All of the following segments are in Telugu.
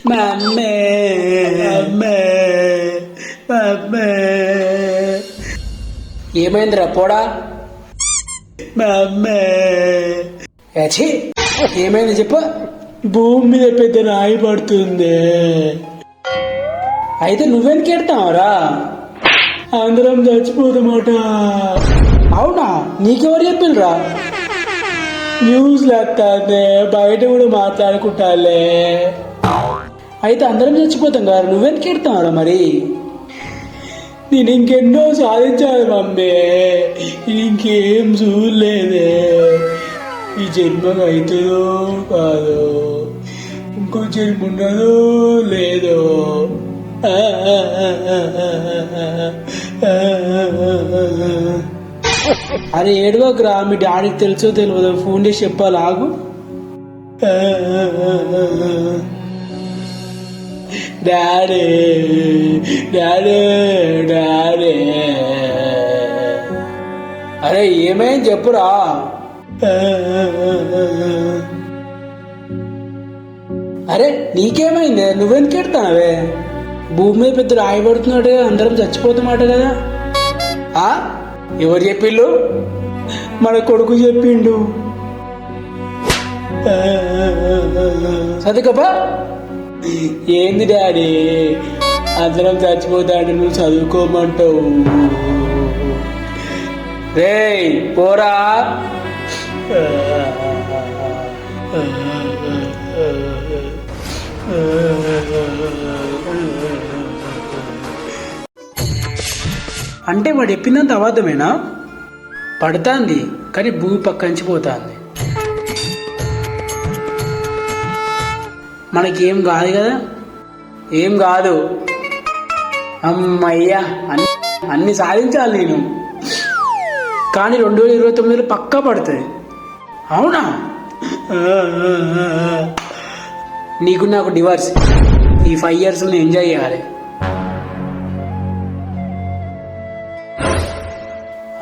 మమ్మే అమ్మే మమ్మే. ఏమైందిరా పోడా? మమ్మే ఛీ, ఏమైంది చెప్పు. భూమి మీద పెద్ద రాయి పడుతుంది. అయితే నువ్వెందుకు ఎడతావురా? అందరం చచ్చిపోతామట. అవునా? నీకెవరు చెప్పిండ్రా? న్యూస్ లేస్తానే, బయట కూడా మాట్లాడుకుంటాలే. అయితే అందరం చచ్చిపోతాం కదా, నువ్వెందుకు ఎడతావురా మరి? నేను ఇంకెన్నో సాధించాలి మమ్మీ, ఇంకేం చూడలేదే. ఈ జన్మకు అవుతుందో కాదో, ఇంకో జన్మ ఉన్నదో లేదో. అరే ఏడవకురా, మీ డాడీకి తెలుసో తెలియదు, ఫోన్ చేసి చెప్పాలి. ఆగు. Daddy daddy daddy. అరే ఏమైంది చెప్పురా. అరే నీకేమైంది? నువ్వెందుకు ఎడతానవే? భూమి మీద పెద్ద రాయి పడుతున్నాడు, అందరం చచ్చిపోతామాట కదా. ఎవరు చెప్పిళ్ళు? మన కొడుకు చెప్పిండు. చదువుకోపా. ఏంది డాడీ, అందరం చచ్చిపోతాడు, నువ్వు చదువుకోమంటావు? రేయ్ పోరా. అంటే వాడు చెప్పిందంత అబద్ధమేనా? పడుతుంది కానీ భూమి పక్కంచిపోతుంది. మనకేం కాదు కదా? ఏం కాదు. అమ్మయ్యా, అన్ని సాధించాలి నేను. కానీ 2029లో పక్కా పడుతుంది. అవునా? నీకు నాకు డివర్స్. ఈ 5 years ఎంజాయ్ చేయాలి.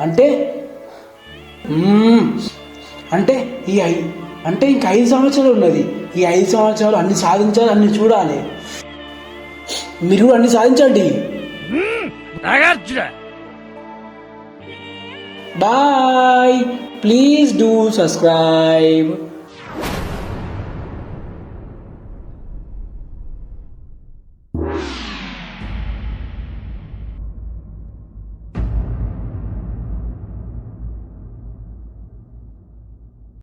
అంటే అంటే అంటే ఇంక 5 సంవత్సరాలు ఉన్నది. ఈ 5 సంవత్సరాలు అన్ని సాధించాలి, అన్ని చూడాలి. మీరు కూడా అన్ని సాధించండి. బాయ్. Please do subscribe.